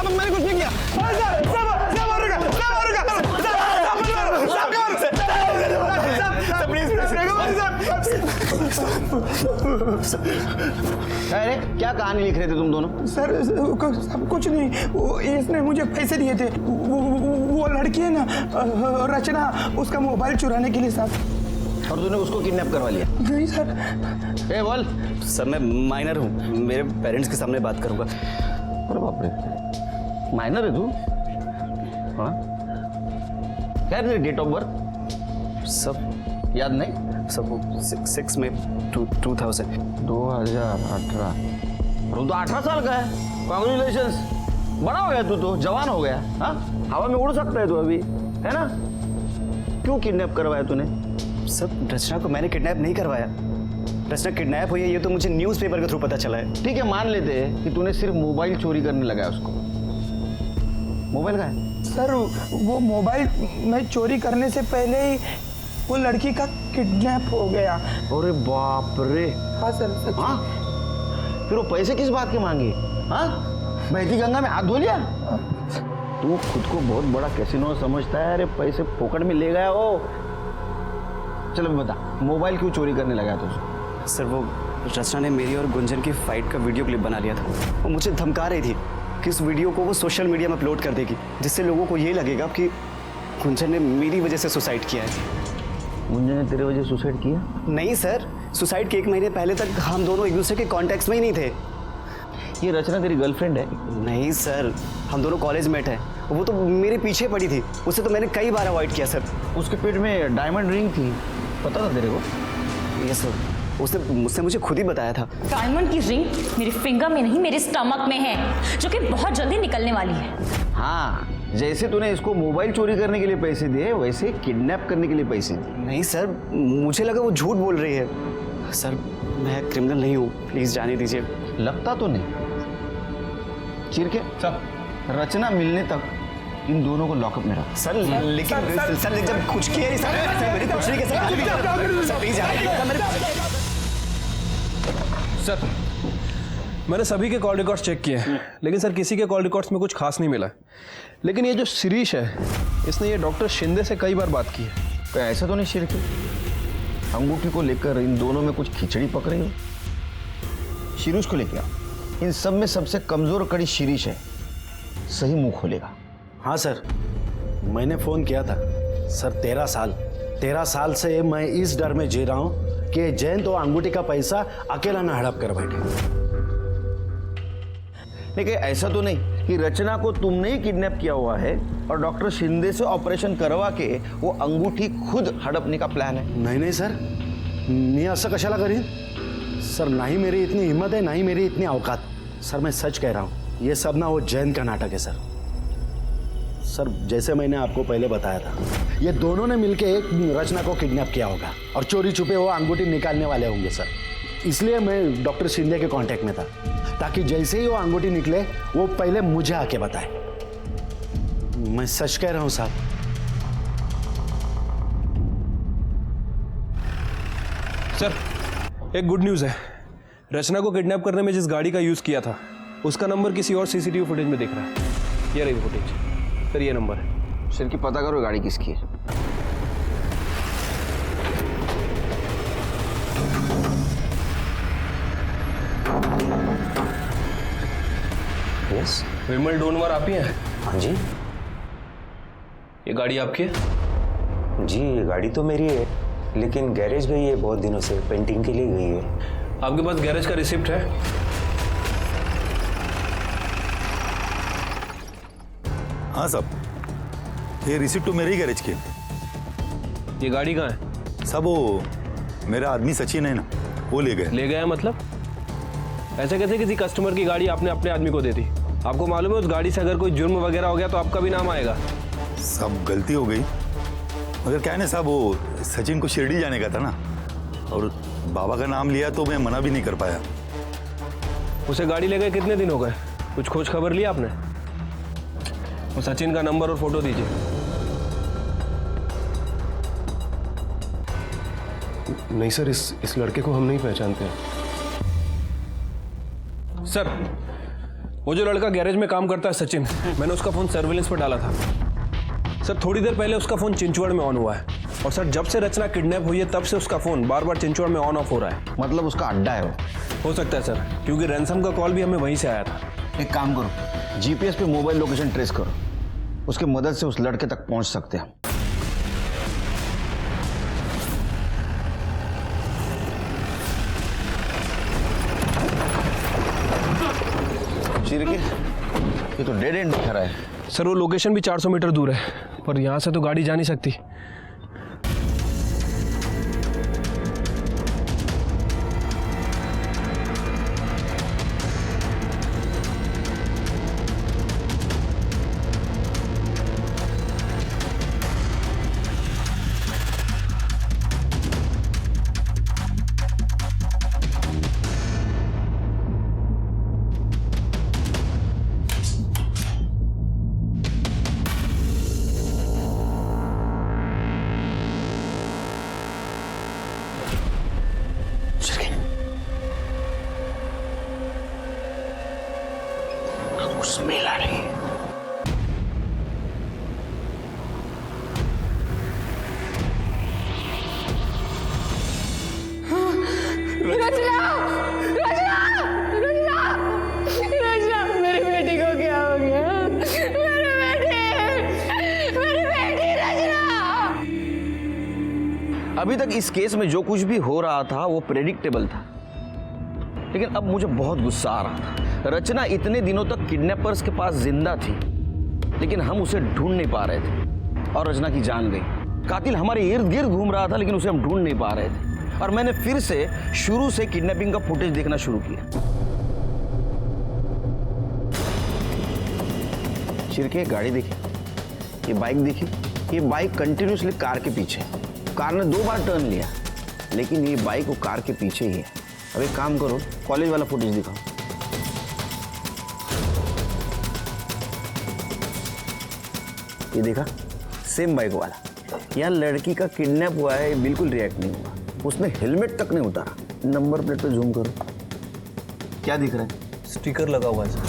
[SPEAKER 3] मैंने कुछ नहीं किया। अरे क्या कहानी लिख रहे थे तुम दोनों?
[SPEAKER 12] सर सब कुछ नहीं, वो इसने मुझे पैसे दिए थे। वो लड़की है ना रचना, उसका मोबाइल चुराने के लिए साहब।
[SPEAKER 3] और तूने उसको किडनैप करवा लिया?
[SPEAKER 12] नहीं सर।
[SPEAKER 3] ए बोल।
[SPEAKER 10] सर मैं माइनर हूँ, मेरे पेरेंट्स के सामने बात करूँगा।
[SPEAKER 3] अरे बाप रे, माइनर है तू? हाँ क्या है डेट ऑफ बर्थ?
[SPEAKER 10] सब
[SPEAKER 3] याद नहीं?
[SPEAKER 10] सब 6 में 2000।
[SPEAKER 3] 2018। तू तो 18 साल का है। कॉन्ग्रेचुलेशंस, बड़ा हो गया तू, तो जवान हो गया। हाँ हवा में उड़ सकता है तू अभी, है ना? क्यों किडनैप करवाया तूने?
[SPEAKER 10] सब रचना को मैंने किडनैप नहीं करवाया। रचना किडनैप हुई है ये तो मुझे न्यूज़पेपर के थ्रू पता चला है।
[SPEAKER 3] ठीक है मान लेते हैं कि तूने सिर्फ मोबाइल चोरी करने लगाया उसको। मोबाइल का है?
[SPEAKER 12] सर वो मोबाइल मैं चोरी करने से पहले ही वो लड़की का किडनैप हो गया।
[SPEAKER 3] अरे बाप रे।
[SPEAKER 12] हाँ सर।
[SPEAKER 3] हाँ फिर वो पैसे किस बात के मांगे? हाँ बहती गंगा में हाथ धो लिया? तू खुद को बहुत बड़ा कैसीनो समझता है? अरे पैसे फोकट में ले गया हो। चलो बता, मोबाइल क्यों चोरी करने लगा तू?
[SPEAKER 10] सर वो रचना ने मेरी और गुंजन की फाइट का वीडियो क्लिप बना लिया था। वो मुझे धमका रही थी कि इस वीडियो को वो सोशल मीडिया में अपलोड कर देगी, जिससे लोगों को ये लगेगा कि गुंजन ने मेरी वजह से सुसाइड किया है।
[SPEAKER 3] गुंजन ने तेरे वजह सुसाइड किया?
[SPEAKER 10] नहीं सर, सुसाइड के 1 महीने पहले तक हम दोनों एक दूसरे के कॉन्टैक्ट्स में ही नहीं थे।
[SPEAKER 3] ये रचना तेरी गर्लफ्रेंड है?
[SPEAKER 10] नहीं सर, हम दोनों कॉलेज मेट हैं। वो तो मेरे पीछे पड़ी थी, उसे तो मैंने कई बार अवॉइड किया सर।
[SPEAKER 3] उसके पेट में डायमंड रिंग थी, पता था तेरे को?
[SPEAKER 10] यस सर, उसने मुझे खुद ही बताया था।
[SPEAKER 5] डायमंड की रिंग मेरे फिंगर में नहीं मेरे स्टमक में है, जो कि बहुत जल्दी निकलने वाली है।
[SPEAKER 3] हाँ, जैसे तूने इसको मोबाइल चोरी करने के लिए पैसे दिए, वैसे किडनैप करने के लिए पैसे दिए।
[SPEAKER 10] नहीं सर, मुझे लगा वो झूठ बोल रही है। सर मैं क्रिमिनल नहीं हूँ, प्लीज जाने दीजिए।
[SPEAKER 3] लगता तो नहीं। चिरके सर, रचना मिलने तक इन दोनों को लॉकअप में रख।
[SPEAKER 10] सर लेकिन सर जब कुछ किया नहीं सर, मेरी कुछ नहीं
[SPEAKER 11] सर, मैंने सभी के कॉल रिकॉर्ड्स चेक किए हैं, लेकिन सर किसी के कॉल रिकॉर्ड्स में कुछ खास नहीं मिला। लेकिन ये जो शिरीष है, इसने ये डॉक्टर शिंदे से कई बार बात की है।
[SPEAKER 3] तो ऐसा तो नहीं शिरके, अंगूठी को लेकर इन दोनों में कुछ खिचड़ी पक रही हो? शिरीष को लेकर इन सब में सबसे कमजोर कड़ी शिरीष है, सही मुंह खोलेगा।
[SPEAKER 14] हाँ सर, मैंने फ़ोन किया था। सर 13 साल से मैं इस डर में जी रहा हूँ कि जयंत तो अंगूठी का पैसा अकेला ना हड़प कर बैठे।
[SPEAKER 3] लेकिन ऐसा तो नहीं कि रचना को तुमने ही किडनैप किया हुआ है और डॉक्टर शिंदे से ऑपरेशन करवा के वो अंगूठी खुद हड़पने का प्लान है?
[SPEAKER 14] नहीं सर, मी असं कशाला करीन सर, ना ही मेरी इतनी हिम्मत है, ना ही मेरी इतनी औकात। सर मैं सच कह रहा हूँ, ये सब ना वो जयंत का नाटक है सर। सर जैसे मैंने आपको पहले बताया था, ये दोनों ने मिलकर एक रचना को किडनैप किया होगा और चोरी छुपे वो अंगूठी निकालने वाले होंगे सर। इसलिए मैं डॉक्टर शिंदे के कांटेक्ट में था, ताकि जैसे ही वो अंगूठी निकले वो पहले मुझे आके बताए। मैं सच कह रहा हूँ साहब।
[SPEAKER 11] सर एक गुड न्यूज़ है, रचना को किडनैप करने में जिस गाड़ी का यूज़ किया था उसका नंबर किसी और सीसीटीवी फुटेज में दिख रहा है। ये रही फुटेज सर, ये नंबर है।
[SPEAKER 3] सर की पता करो गाड़ी किसकी है।
[SPEAKER 10] यस
[SPEAKER 11] विमल डोनवर आप ही हैं?
[SPEAKER 10] हाँ जी।
[SPEAKER 11] ये गाड़ी आपकी है?
[SPEAKER 15] जी ये गाड़ी तो मेरी है, लेकिन गैरेज गई है बहुत दिनों से, पेंटिंग के लिए गई है।
[SPEAKER 11] आपके पास गैरेज का रिसिप्ट है?
[SPEAKER 16] हाँ साहब, ये रिसिप्ट तो मेरे ही गैरेज की।
[SPEAKER 11] ये गाड़ी कहाँ है?
[SPEAKER 16] सब वो मेरा आदमी सचिन है ना, वो ले गए।
[SPEAKER 11] ले गया मतलब? ऐसे कैसे किसी कस्टमर की गाड़ी आपने अपने आदमी को दे दी? आपको मालूम है उस गाड़ी से अगर कोई जुर्म वगैरह हो गया तो आपका भी नाम आएगा।
[SPEAKER 16] सब गलती हो गई, मगर क्या है ना साहब, वो सचिन को शिरडी जाने का था ना, और बाबा का नाम लिया तो मैं मना भी नहीं कर पाया।
[SPEAKER 11] उसे गाड़ी ले गए कितने दिन हो गए? कुछ खोज खबर लिया आपने? वो सचिन का नंबर और फोटो दीजिए।
[SPEAKER 1] नहीं सर, इस लड़के को हम नहीं पहचानते।
[SPEAKER 11] सर वो जो लड़का गैरेज में काम करता है सचिन, मैंने उसका फोन सर्विलेंस पर डाला था सर। थोड़ी देर पहले उसका फोन चिंचवड़ में ऑन हुआ है, और सर जब से रचना किडनैप हुई है तब से उसका फोन बार बार चिंचवड़ में ऑन ऑफ हो रहा है।
[SPEAKER 3] मतलब उसका अड्डा है वो?
[SPEAKER 11] हो सकता है सर, क्योंकि रैंसम का कॉल भी हमें वहीं से आया था।
[SPEAKER 3] एक काम करो, जीपीएस पे मोबाइल लोकेशन ट्रेस करो, उसकी मदद से उस लड़के तक पहुंच सकते हैं। ये तो डेड एंड दिखा रहा है।
[SPEAKER 11] सर वो लोकेशन भी 400 मीटर दूर है, पर यहाँ से तो गाड़ी जा नहीं सकती।
[SPEAKER 14] स्मेल आ रही है।
[SPEAKER 3] इस केस में जो कुछ भी हो रहा था वो प्रेडिक्टेबल था, लेकिन अब मुझे बहुत गुस्सा आ रहा था। रचना इतने दिनों तक किडनैपर्स के पास जिंदा थी, लेकिन हम उसे ढूंढ नहीं पा रहे थे और रचना की जान गई। कातिल हमारे इर्द गिर्द घूम रहा था, लेकिन उसे हम ढूंढ नहीं पा रहे थे और मैंने फिर से शुरू से किडनैपिंग का फुटेज देखना शुरू किया। शिरके गाड़ी देखी, ये बाइक देखी, ये बाइक कंटिन्यूसली कार के पीछे। कार ने 2 बार टर्न लिया, लेकिन ये बाइक वो कार के पीछे ही है। अब एक काम करो, कॉलेज वाला फुटेज दिखाओ। ये देखा, सेम बाइक वाला। यहाँ लड़की का किडनैप हुआ है, बिल्कुल रिएक्ट नहीं हुआ, उसने हेलमेट तक नहीं उतारा। नंबर प्लेट पे जूम करो, क्या दिख रहा है?
[SPEAKER 11] स्टिकर लगा हुआ है सर।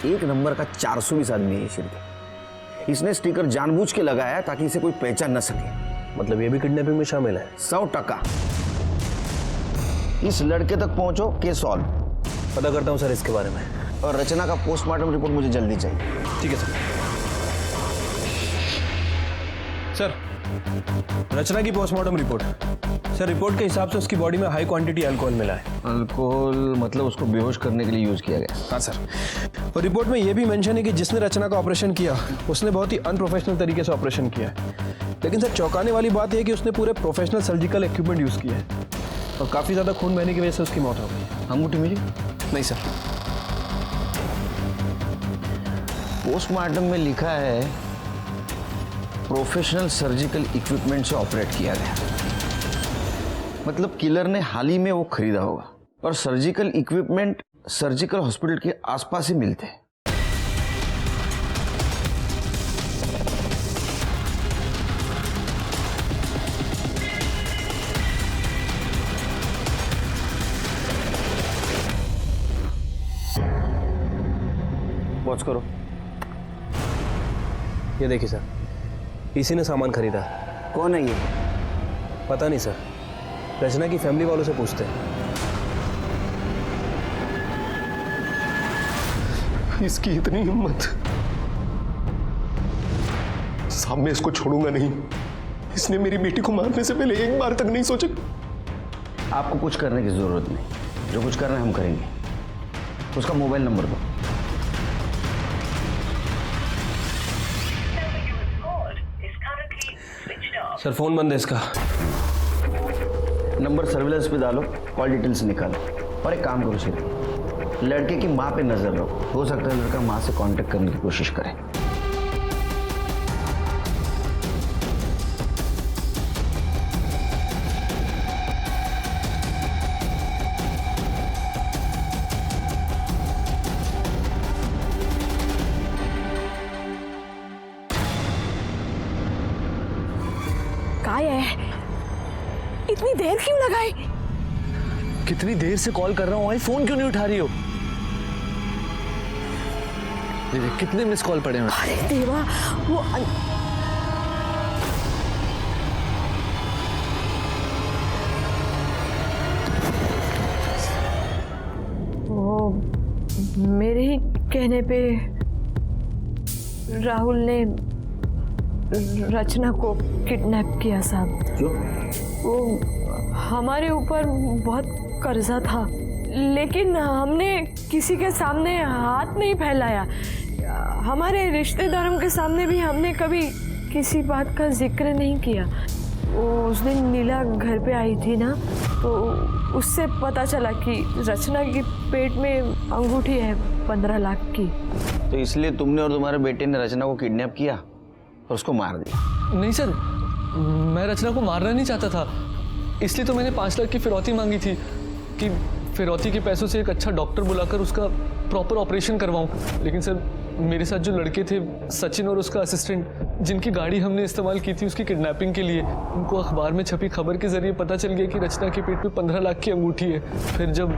[SPEAKER 3] 1 नंबर का 420 आदमी है शिरके। इसने स्टिकर जानबूझ के लगाया ताकि इसे कोई पहचान न सके।
[SPEAKER 11] मतलब ये भी किडनैपिंग में शामिल है?
[SPEAKER 3] 100%। इस लड़के तक पहुंचो, केस सॉल्व।
[SPEAKER 11] पता करता हूँ सर इसके बारे में।
[SPEAKER 3] और रचना का पोस्टमार्टम रिपोर्ट मुझे जल्दी चाहिए।
[SPEAKER 11] ठीक है सर। रचना की पोस्टमार्टम रिपोर्ट। सर, रिपोर्ट के हिसाब से उसकी बॉडी में हाई क्वांटिटी अल्कोहल मिला है।
[SPEAKER 3] अल्कोहल मतलब उसको बेहोश करने के लिए यूज किया गया?
[SPEAKER 11] हाँ सर। और रिपोर्ट में यह भी मेंशन है कि जिसने रचना का ऑपरेशन किया उसने बहुत ही अनप्रोफेशनल तरीके से ऑपरेशन किया है। लेकिन सर, चौंकाने वाली बात यह है कि उसने पूरे प्रोफेशनल सर्जिकल इक्विपमेंट यूज किया है और काफी ज्यादा खून बहने की वजह से उसकी मौत हो गई।
[SPEAKER 3] अंगूठी मिली?
[SPEAKER 11] नहीं सर।
[SPEAKER 3] पोस्टमार्टम में लिखा है प्रोफेशनल सर्जिकल इक्विपमेंट से ऑपरेट किया गया। मतलब किलर ने हाल ही में वो खरीदा होगा। और सर्जिकल इक्विपमेंट सर्जिकल हॉस्पिटल के आसपास ही मिलते हैं।
[SPEAKER 11] वॉच करो। ये देखिए सर, इसी ने सामान खरीदा।
[SPEAKER 3] कौन है ये?
[SPEAKER 11] पता नहीं सर, रचना की फैमिली वालों से पूछते हैं।
[SPEAKER 1] इसकी इतनी हिम्मत। साहब, मैं इसको छोड़ूंगा नहीं। इसने मेरी बेटी को मारने से पहले एक बार तक नहीं सोचा।
[SPEAKER 3] आपको कुछ करने की जरूरत नहीं, जो कुछ करना है हम करेंगे। उसका मोबाइल नंबर दो।
[SPEAKER 11] सर, फोन बंद है इसका।
[SPEAKER 3] नंबर सर्विलेंस पे डालो, कॉल डिटेल्स निकालो। और एक काम करो सिर्फ, लड़के की माँ पे नजर रखो। हो सकता है लड़का माँ से कांटेक्ट करने की कोशिश करे।
[SPEAKER 2] काय है? इतनी देर क्यों लगाई?
[SPEAKER 9] कितनी देर से कॉल कर रहा हूँ भाई, फोन क्यों नहीं उठा रही हो? कितने मिस कॉल पड़े हैं?
[SPEAKER 2] अरे देवा, वो मेरे ही कहने पे राहुल ने रचना को किडनैप किया साहब।
[SPEAKER 3] क्यों?
[SPEAKER 2] वो हमारे ऊपर बहुत कर्जा था, लेकिन हमने किसी के सामने हाथ नहीं फैलाया। हमारे रिश्तेदारों के सामने भी हमने कभी किसी बात का जिक्र नहीं किया। वो उस दिन नीला घर पे आई थी ना, तो उससे पता चला कि रचना के पेट में अंगूठी है 15 लाख की।
[SPEAKER 3] तो इसलिए तुमने और तुम्हारे बेटे ने रचना को किडनैप किया और उसको मार दिया?
[SPEAKER 9] नहीं सर, मैं रचना को मारना नहीं चाहता था, इसलिए तो मैंने 5 लाख की फिरौती मांगी थी कि फिरौती के पैसों से एक अच्छा डॉक्टर बुलाकर उसका प्रॉपर ऑपरेशन करवाऊं। लेकिन सर, मेरे साथ जो लड़के थे, सचिन और उसका असिस्टेंट, जिनकी गाड़ी हमने इस्तेमाल की थी उसकी किडनैपिंग के लिए, उनको अखबार में छपी खबर के जरिए पता चल गया कि रचना के पेट में 15 लाख की अंगूठी है। फिर जब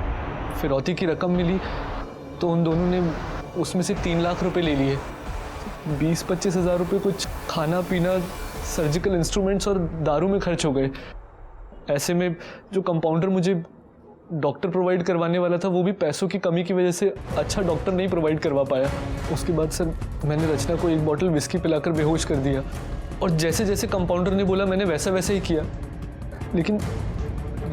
[SPEAKER 9] फिरौती की रकम मिली तो उन दोनों ने उसमें से 3 लाख रुपए ले लिए। 20-25 हज़ार रुपये कुछ खाना पीना, सर्जिकल इंस्ट्रूमेंट्स और दारू में खर्च हो गए। ऐसे में जो कंपाउंडर मुझे डॉक्टर प्रोवाइड करवाने वाला था, वो भी पैसों की कमी की वजह से अच्छा डॉक्टर नहीं प्रोवाइड करवा पाया। उसके बाद सर, मैंने रचना को 1 बॉटल विस्की पिलाकर बेहोश कर दिया और जैसे जैसे कंपाउंडर ने बोला मैंने वैसा वैसे ही किया।
[SPEAKER 17] लेकिन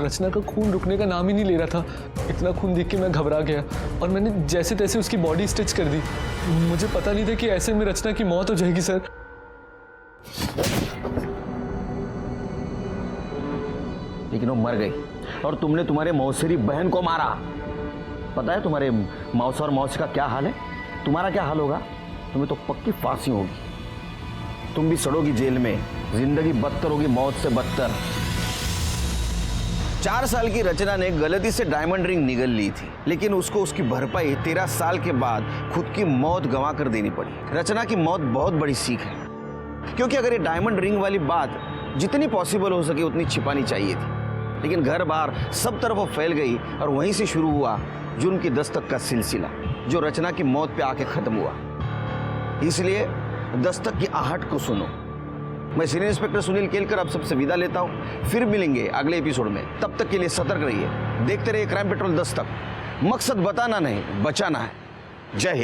[SPEAKER 17] रचना का खून रुकने का नाम ही नहीं ले रहा था। इतना खून देख के मैं घबरा गया और मैंने जैसे तैसे उसकी बॉडी स्टिच कर दी। मुझे पता नहीं था कि ऐसे में रचना की मौत हो जाएगी सर।
[SPEAKER 3] लेकिन वो मर गई और तुमने तुम्हारे मौसेरी बहन को मारा। पता है तुम्हारे मौसा और मौसी का क्या हाल है? तुम्हारा क्या हाल होगा? तुम्हें तो पक्की फांसी होगी। तुम भी सड़ोगी जेल में। जिंदगी बदतर होगी मौत से बदतर। 4 साल की रचना ने गलती से डायमंड रिंग निगल ली थी, लेकिन उसको उसकी भरपाई 13 साल के बाद खुद की मौत गंवा कर देनी पड़ी। रचना की मौत बहुत बड़ी सीख है, क्योंकि अगर ये डायमंड रिंग वाली बात जितनी पॉसिबल हो सके उतनी छिपानी चाहिए थी, लेकिन घर बार सब तरफ वो फैल गई और वहीं से शुरू हुआ जुर्म की दस्तक का सिलसिला, जो रचना की मौत पे आके खत्म हुआ। इसलिए दस्तक की आहट को सुनो। मैं सीनियर इंस्पेक्टर सुनील केलकर आप सबसे विदा लेता हूं। फिर मिलेंगे अगले एपिसोड में। तब तक के लिए सतर्क रहिए, देखते रहिए क्राइम पेट्रोल दस्तक। मकसद बताना नहीं, बचाना है। जय हिंद।